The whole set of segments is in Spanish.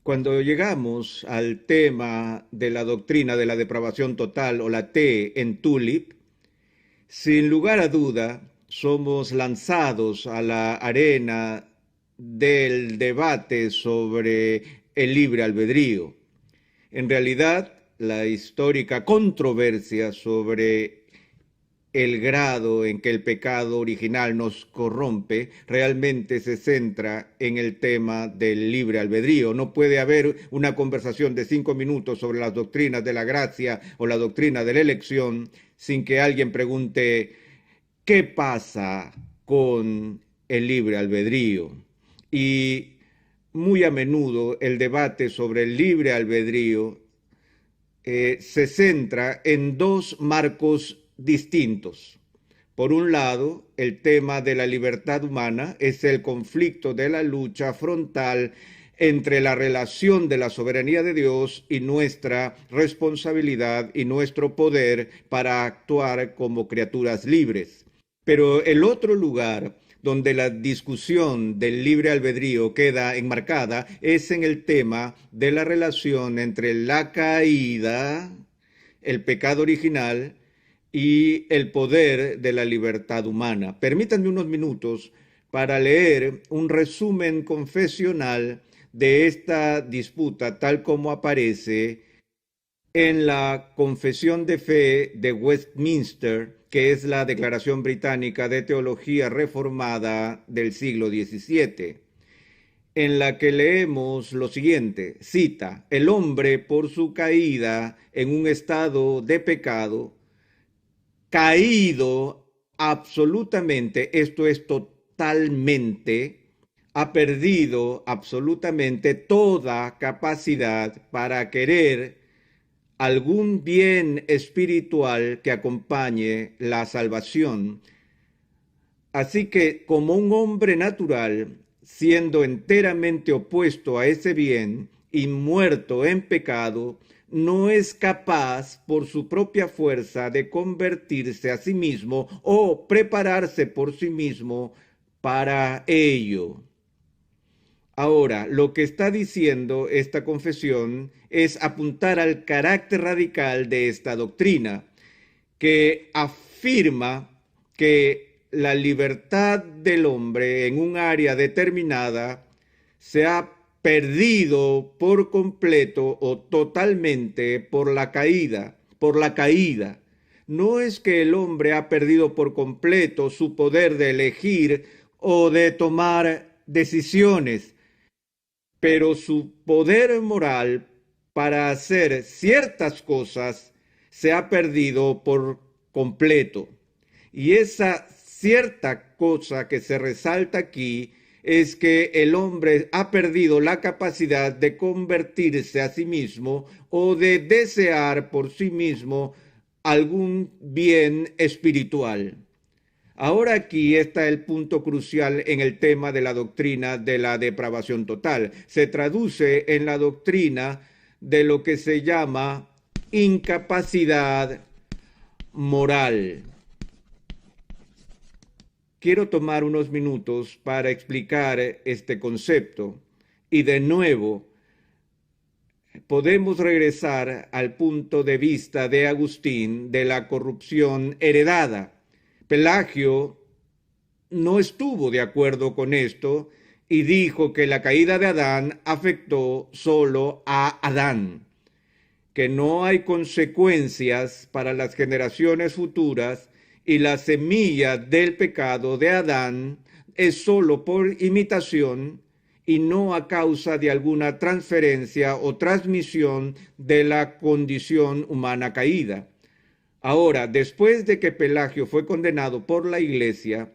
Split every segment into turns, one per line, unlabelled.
Cuando llegamos al tema de la doctrina de la depravación total o la T en Tulip, sin lugar a duda somos lanzados a la arena del debate sobre el libre albedrío. En realidad, la histórica controversia sobre el grado en que el pecado original nos corrompe realmente se centra en el tema del libre albedrío. No puede haber una conversación de 5 minutos sobre las doctrinas de la gracia o la doctrina de la elección sin que alguien pregunte ¿qué pasa con el libre albedrío? Y muy a menudo el debate sobre el libre albedrío se centra en dos marcos distintos. Por un lado, el tema de la libertad humana es el conflicto de la lucha frontal entre la relación de la soberanía de Dios y nuestra responsabilidad y nuestro poder para actuar como criaturas libres. Pero el otro lugar donde la discusión del libre albedrío queda enmarcada es en el tema de la relación entre la caída, el pecado original y el poder de la libertad humana. Permítanme unos minutos para leer un resumen confesional de esta disputa tal como aparece en la Confesión de Fe de Westminster, que es la Declaración Británica de Teología Reformada del siglo XVII, en la que leemos lo siguiente, cita, el hombre por su caída en un estado de pecado, caído absolutamente, esto es totalmente, ha perdido absolutamente toda capacidad para querer algún bien espiritual que acompañe la salvación. Así que como un hombre natural, siendo enteramente opuesto a ese bien y muerto en pecado, no es capaz por su propia fuerza de convertirse a sí mismo o prepararse por sí mismo para ello. Ahora, lo que está diciendo esta confesión es apuntar al carácter radical de esta doctrina, que afirma que la libertad del hombre en un área determinada se ha perdido por completo o totalmente por la caída, No es que el hombre ha perdido por completo su poder de elegir o de tomar decisiones, pero su poder moral para hacer ciertas cosas se ha perdido por completo. Y esa cierta cosa que se resalta aquí es que el hombre ha perdido la capacidad de convertirse a sí mismo o de desear por sí mismo algún bien espiritual. Ahora aquí está el punto crucial en el tema de la doctrina de la depravación total. Se traduce en la doctrina de lo que se llama incapacidad moral. Quiero tomar unos minutos para explicar este concepto y de nuevo podemos regresar al punto de vista de Agustín de la corrupción heredada. Pelagio no estuvo de acuerdo con esto y dijo que la caída de Adán afectó solo a Adán, que no hay consecuencias para las generaciones futuras y la semilla del pecado de Adán es solo por imitación y no a causa de alguna transferencia o transmisión de la condición humana caída. Ahora, después de que Pelagio fue condenado por la Iglesia,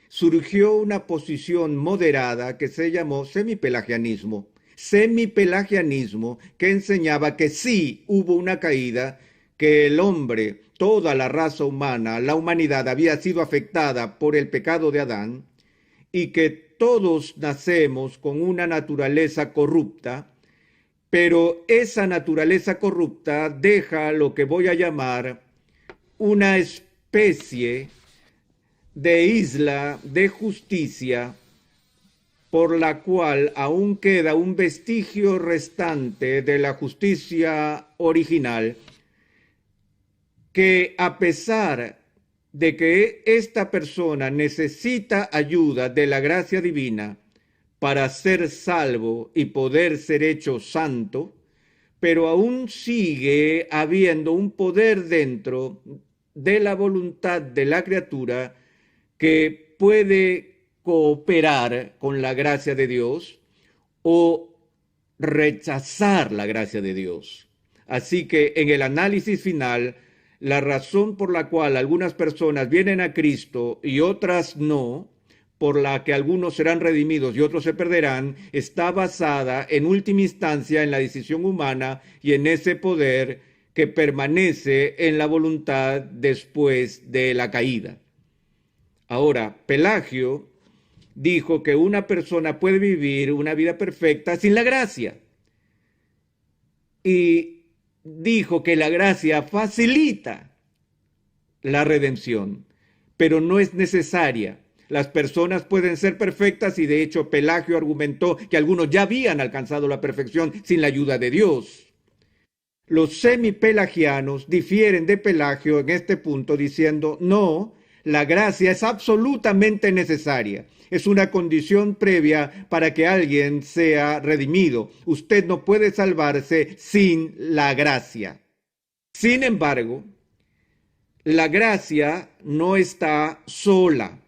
surgió una posición moderada que se llamó semipelagianismo. Semipelagianismo que enseñaba que sí hubo una caída, que el hombre, toda la raza humana, la humanidad había sido afectada por el pecado de Adán y que todos nacemos con una naturaleza corrupta, pero esa naturaleza corrupta deja lo que voy a llamar una especie de isla de justicia por la cual aún queda un vestigio restante de la justicia original, que a pesar de que esta persona necesita ayuda de la gracia divina para ser salvo y poder ser hecho santo, pero aún sigue habiendo un poder dentro de la voluntad de la criatura que puede cooperar con la gracia de Dios o rechazar la gracia de Dios. Así que en el análisis final, la razón por la cual algunas personas vienen a Cristo y otras no, por la que algunos serán redimidos y otros se perderán, está basada en última instancia en la decisión humana y en ese poder que permanece en la voluntad después de la caída. Ahora, Pelagio dijo que una persona puede vivir una vida perfecta sin la gracia. Y dijo que la gracia facilita la redención, pero no es necesaria. Las personas pueden ser perfectas y de hecho Pelagio argumentó que algunos ya habían alcanzado la perfección sin la ayuda de Dios. Los semipelagianos difieren de Pelagio en este punto diciendo, no, la gracia es absolutamente necesaria. Es una condición previa para que alguien sea redimido. Usted no puede salvarse sin la gracia. Sin embargo, la gracia no está sola.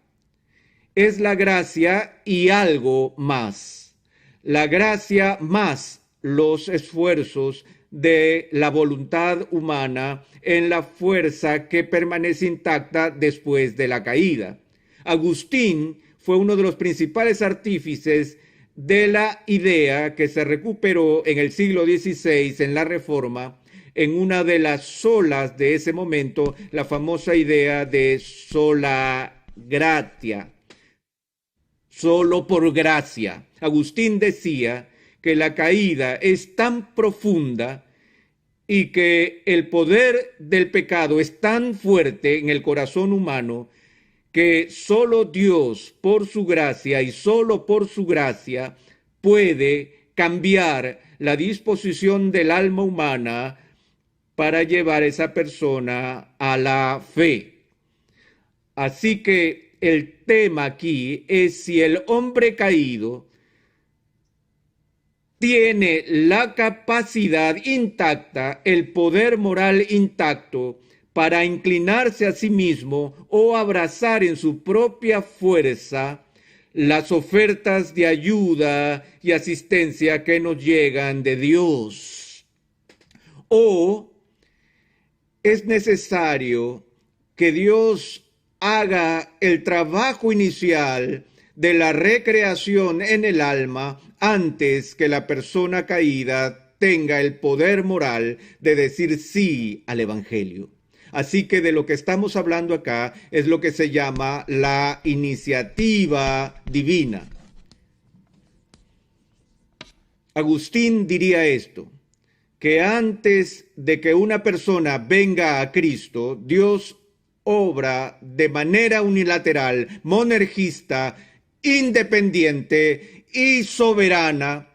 Es la gracia y algo más. La gracia más los esfuerzos de la voluntad humana en la fuerza que permanece intacta después de la caída. Agustín fue uno de los principales artífices de la idea que se recuperó en el siglo XVI en la Reforma, en una de las solas de ese momento, la famosa idea de sola gratia, solo por gracia. Agustín decía que la caída es tan profunda y que el poder del pecado es tan fuerte en el corazón humano que solo Dios, por su gracia y solo por su gracia, puede cambiar la disposición del alma humana para llevar a esa persona a la fe. Así que el tema aquí es si el hombre caído tiene la capacidad intacta, el poder moral intacto para inclinarse a sí mismo o abrazar en su propia fuerza las ofertas de ayuda y asistencia que nos llegan de Dios. O es necesario que Dios haga el trabajo inicial de la recreación en el alma antes que la persona caída tenga el poder moral de decir sí al Evangelio. Así que de lo que estamos hablando acá es lo que se llama la iniciativa divina. Agustín diría esto, que antes de que una persona venga a Cristo, Dios obra de manera unilateral, monergista, independiente y soberana,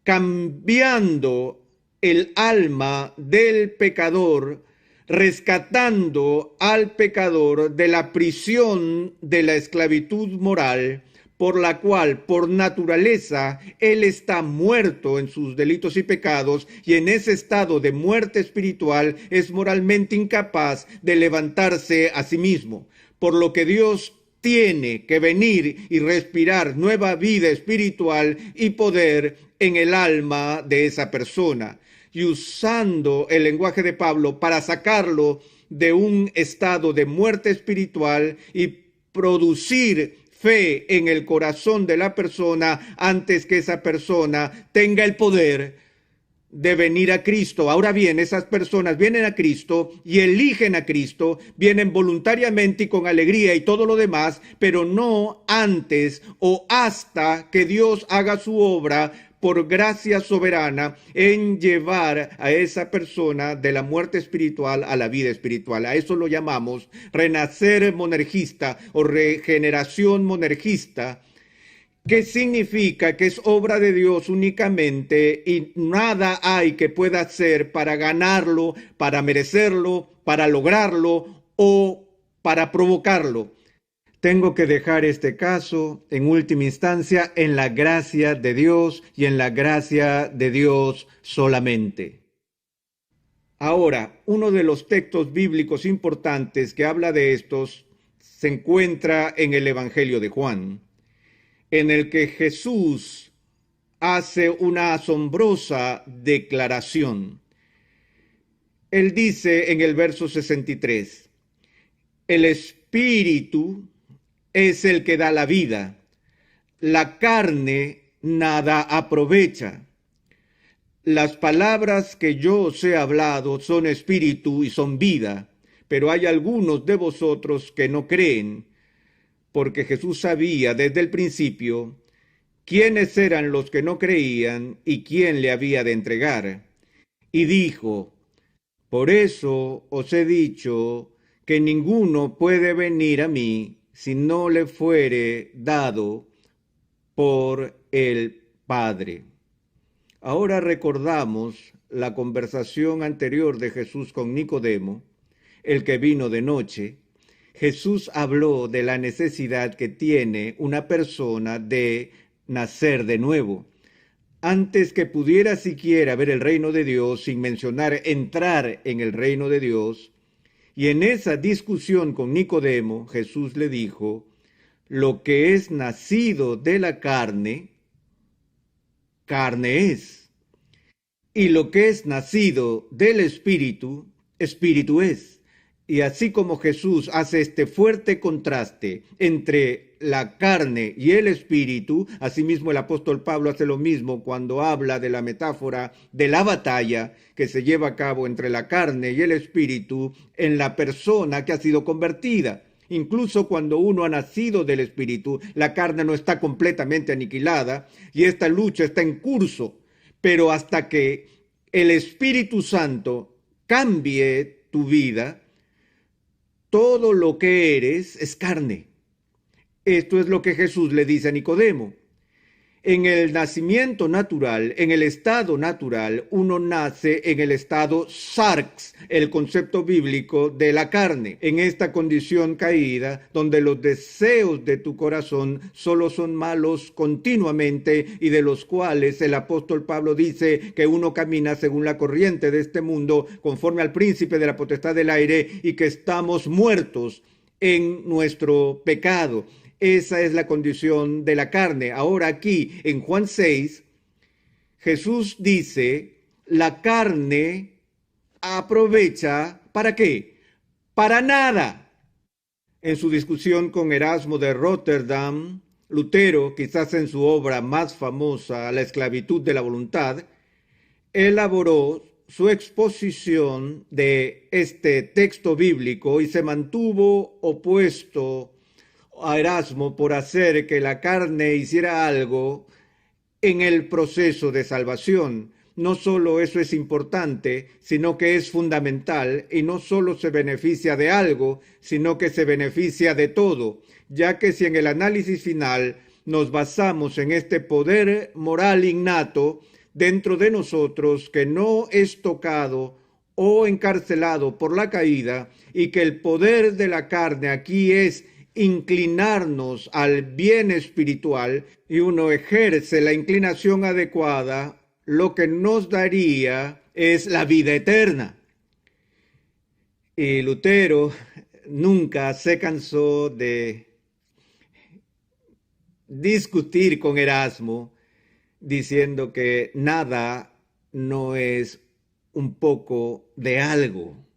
cambiando el alma del pecador, rescatando al pecador de la prisión de la esclavitud moral, por la cual, por naturaleza, él está muerto en sus delitos y pecados, y en ese estado de muerte espiritual es moralmente incapaz de levantarse a sí mismo. Por lo que Dios tiene que venir y respirar nueva vida espiritual y poder en el alma de esa persona. Y usando el lenguaje de Pablo para sacarlo de un estado de muerte espiritual y producir fe en el corazón de la persona antes que esa persona tenga el poder de venir a Cristo. Ahora bien, esas personas vienen a Cristo y eligen a Cristo, vienen voluntariamente y con alegría y todo lo demás, pero no antes o hasta que Dios haga su obra por gracia soberana en llevar a esa persona de la muerte espiritual a la vida espiritual. A eso lo llamamos renacer monergista o regeneración monergista, que significa que es obra de Dios únicamente y nada hay que pueda hacer para ganarlo, para merecerlo, para lograrlo o para provocarlo. Tengo que dejar este caso, en última instancia, en la gracia de Dios y en la gracia de Dios solamente. Ahora, uno de los textos bíblicos importantes que habla de estos se encuentra en el Evangelio de Juan, en el que Jesús hace una asombrosa declaración. Él dice en el verso 63, el Espíritu es el que da la vida, la carne nada aprovecha. Las palabras que yo os he hablado son espíritu y son vida, pero hay algunos de vosotros que no creen, porque Jesús sabía desde el principio quiénes eran los que no creían y quién le había de entregar. Y dijo, por eso os he dicho que ninguno puede venir a mí si no le fuere dado por el Padre. Ahora recordamos la conversación anterior de Jesús con Nicodemo, el que vino de noche. Jesús habló de la necesidad que tiene una persona de nacer de nuevo. Antes que pudiera siquiera ver el reino de Dios, sin mencionar entrar en el reino de Dios, y en esa discusión con Nicodemo, Jesús le dijo, lo que es nacido de la carne, carne es. Y lo que es nacido del Espíritu, Espíritu es. Y así como Jesús hace este fuerte contraste entre la carne y el Espíritu, asimismo el apóstol Pablo hace lo mismo cuando habla de la metáfora de la batalla que se lleva a cabo entre la carne y el Espíritu en la persona que ha sido convertida. Incluso cuando uno ha nacido del Espíritu, la carne no está completamente aniquilada y esta lucha está en curso, pero hasta que el Espíritu Santo cambie tu vida, todo lo que eres es carne. Esto es lo que Jesús le dice a Nicodemo. En el nacimiento natural, en el estado natural, uno nace en el estado sarx, el concepto bíblico de la carne. En esta condición caída, donde los deseos de tu corazón solo son malos continuamente y de los cuales el apóstol Pablo dice que uno camina según la corriente de este mundo, conforme al príncipe de la potestad del aire y que estamos muertos en nuestro pecado. Esa es la condición de la carne. Ahora aquí en Juan 6, Jesús dice, la carne aprovecha, ¿para qué? Para nada. En su discusión con Erasmo de Rotterdam, Lutero, quizás en su obra más famosa, La esclavitud de la voluntad, elaboró su exposición de este texto bíblico y se mantuvo opuesto a Erasmo por hacer que la carne hiciera algo en el proceso de salvación. No solo eso es importante, sino que es fundamental y no solo se beneficia de algo, sino que se beneficia de todo, ya que si en el análisis final nos basamos en este poder moral innato dentro de nosotros que no es tocado o encarcelado por la caída y que el poder de la carne aquí es inclinarnos al bien espiritual y uno ejerce la inclinación adecuada, lo que nos daría es la vida eterna. Y Lutero nunca se cansó de discutir con Erasmo diciendo que nada no es un poco de algo.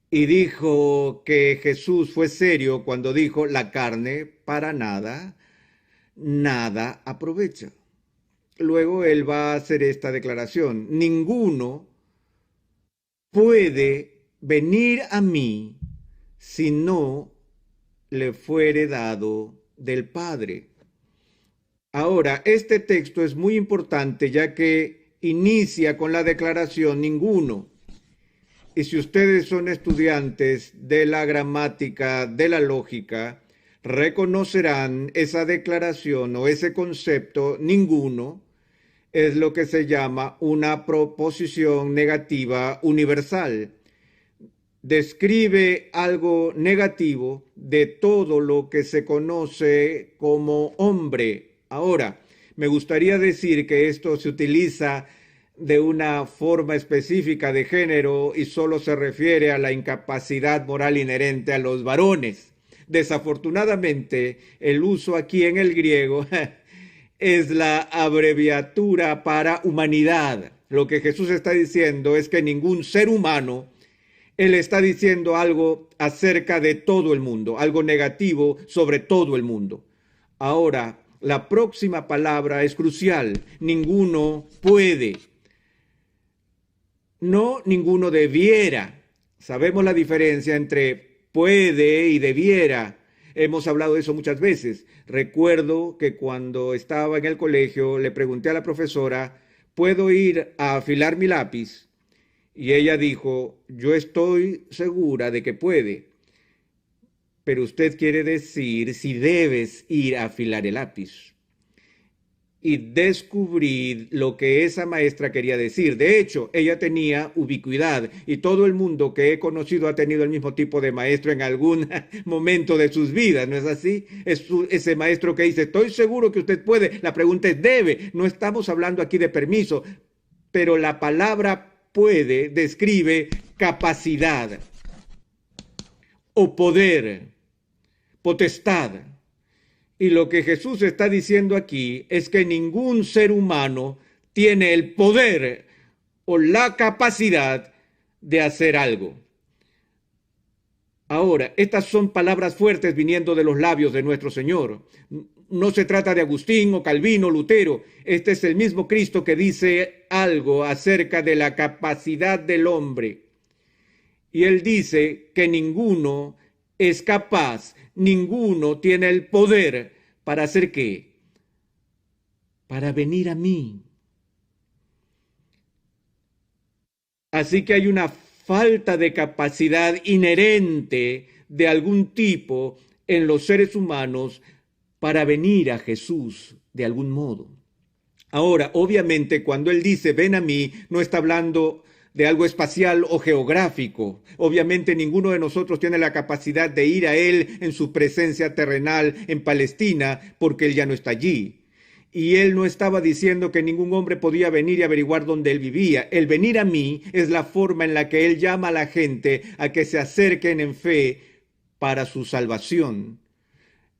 Y dijo que Jesús fue serio cuando dijo la carne para nada, nada aprovecha. Luego él va a hacer esta declaración. Ninguno puede venir a mí si no le fuere dado del Padre. Ahora, este texto es muy importante ya que inicia con la declaración ninguno. Y si ustedes son estudiantes de la gramática, de la lógica, reconocerán esa declaración o ese concepto, ninguno, es lo que se llama una proposición negativa universal. Describe algo negativo de todo lo que se conoce como hombre. Ahora, me gustaría decir que esto se utiliza de una forma específica de género y solo se refiere a la incapacidad moral inherente a los varones. Desafortunadamente, el uso aquí en el griego es la abreviatura para humanidad. Lo que Jesús está diciendo es que ningún ser humano, él está diciendo algo acerca de todo el mundo, algo negativo sobre todo el mundo. Ahora, la próxima palabra es crucial. Ninguno puede. No, ninguno debiera. Sabemos la diferencia entre puede y debiera. Hemos hablado de eso muchas veces. Recuerdo que cuando estaba en el colegio le pregunté a la profesora, ¿puedo ir a afilar mi lápiz? Y ella dijo, yo estoy segura de que puede, pero usted quiere decir si debes ir a afilar el lápiz. Y descubrí lo que esa maestra quería decir. De hecho, ella tenía ubicuidad y todo el mundo que he conocido ha tenido el mismo tipo de maestro en algún momento de sus vidas, ¿no es así? Es ese maestro que dice, estoy seguro que usted puede. La pregunta es, debe. No estamos hablando aquí de permiso, pero la palabra puede describe capacidad o poder, potestad. Y lo que Jesús está diciendo aquí es que ningún ser humano tiene el poder o la capacidad de hacer algo. Ahora, estas son palabras fuertes viniendo de los labios de nuestro Señor. No se trata de Agustín o Calvino, Lutero. Este es el mismo Cristo que dice algo acerca de la capacidad del hombre. Y él dice que ninguno es capaz, ninguno tiene el poder para hacer qué, para venir a mí. Así que hay una falta de capacidad inherente de algún tipo en los seres humanos para venir a Jesús de algún modo. Ahora, obviamente, cuando él dice ven a mí, no está hablando de algo espacial o geográfico. Obviamente ninguno de nosotros tiene la capacidad de ir a él en su presencia terrenal en Palestina porque él ya no está allí. Y él no estaba diciendo que ningún hombre podía venir y averiguar dónde él vivía. El venir a mí es la forma en la que él llama a la gente a que se acerquen en fe para su salvación.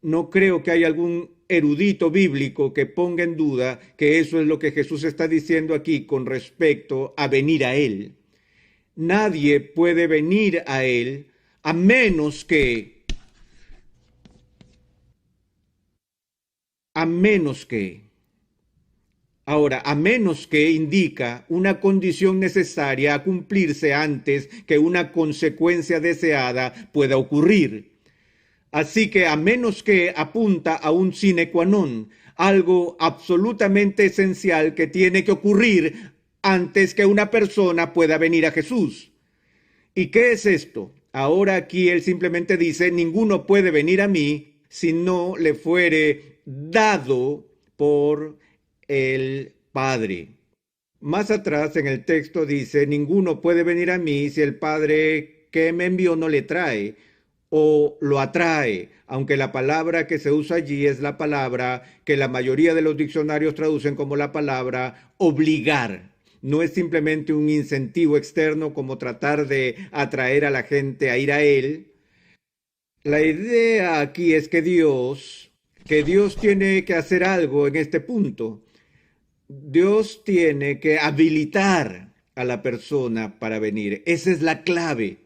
No creo que haya algún erudito bíblico que ponga en duda que eso es lo que Jesús está diciendo aquí con respecto a venir a Él. Nadie puede venir a Él a menos que Ahora, a menos que indica una condición necesaria a cumplirse antes que una consecuencia deseada pueda ocurrir. Así que a menos que apunta a un sine qua non, algo absolutamente esencial que tiene que ocurrir antes que una persona pueda venir a Jesús. ¿Y qué es esto? Ahora aquí él simplemente dice, ninguno puede venir a mí si no le fuere dado por el Padre. Más atrás en el texto dice, ninguno puede venir a mí si el Padre que me envió no le trae o lo atrae, aunque la palabra que se usa allí es la palabra que la mayoría de los diccionarios traducen como la palabra obligar. No es simplemente un incentivo externo como tratar de atraer a la gente a ir a él. La idea aquí es que Dios tiene que hacer algo en este punto. Dios tiene que habilitar a la persona para venir. Esa es la clave.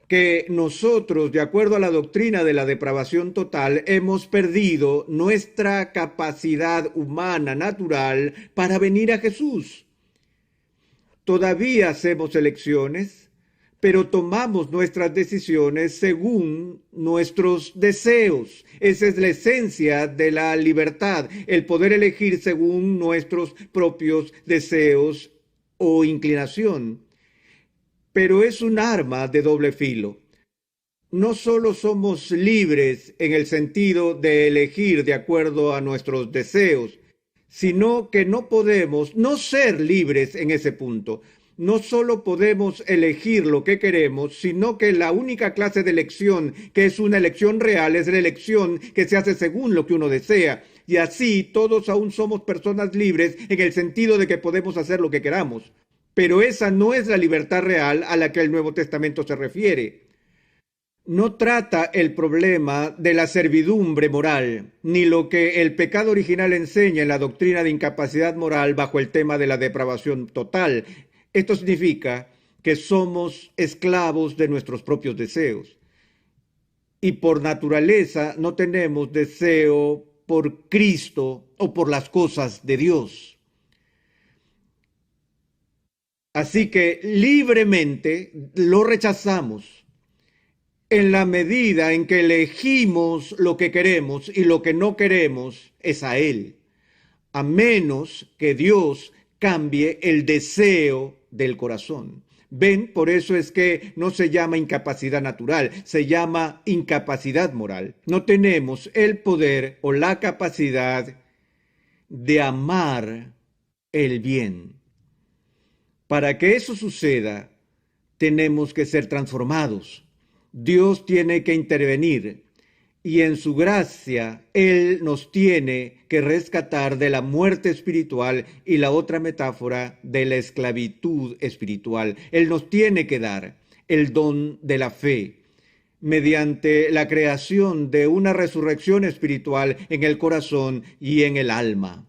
Que nosotros, de acuerdo a la doctrina de la depravación total, hemos perdido nuestra capacidad humana natural para venir a Jesús. Todavía hacemos elecciones, pero tomamos nuestras decisiones según nuestros deseos. Esa es la esencia de la libertad, el poder elegir según nuestros propios deseos o inclinación. Pero es un arma de doble filo. no solo somos libres en el sentido de elegir de acuerdo a nuestros deseos, sino que no podemos no ser libres en ese punto. No solo podemos elegir lo que queremos, sino que la única clase de elección que es una elección real es la elección que se hace según lo que uno desea. Y así todos aún somos personas libres en el sentido de que podemos hacer lo que queramos. Pero esa no es la libertad real a la que el Nuevo Testamento se refiere. No trata el problema de la servidumbre moral, ni lo que el pecado original enseña en la doctrina de incapacidad moral bajo el tema de la depravación total. Esto significa que somos esclavos de nuestros propios deseos. Y por naturaleza no tenemos deseo por Cristo o por las cosas de Dios. Así que libremente lo rechazamos en la medida en que elegimos lo que queremos y lo que no queremos es a Él, a menos que Dios cambie el deseo del corazón. Ven, por eso es que no se llama incapacidad natural, se llama incapacidad moral. No tenemos el poder o la capacidad de amar el bien. Para que eso suceda, tenemos que ser transformados. Dios tiene que intervenir y en su gracia Él nos tiene que rescatar de la muerte espiritual y la otra metáfora de la esclavitud espiritual. Él nos tiene que dar el don de la fe mediante la creación de una resurrección espiritual en el corazón y en el alma.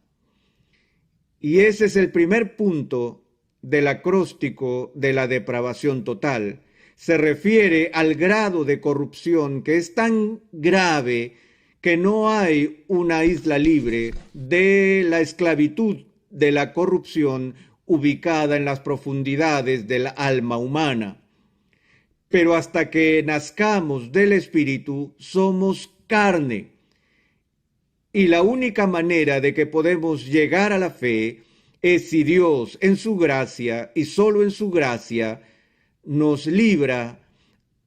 Y ese es el primer punto del acróstico de la depravación total. Se refiere al grado de corrupción que es tan grave que no hay una isla libre de la esclavitud de la corrupción ubicada en las profundidades del alma humana. Pero hasta que nazcamos del Espíritu, somos carne. Y la única manera de que podemos llegar a la fe es si Dios, en su gracia y solo en su gracia, nos libra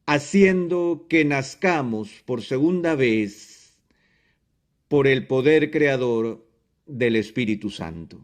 haciendo que nazcamos por segunda vez por el poder creador del Espíritu Santo.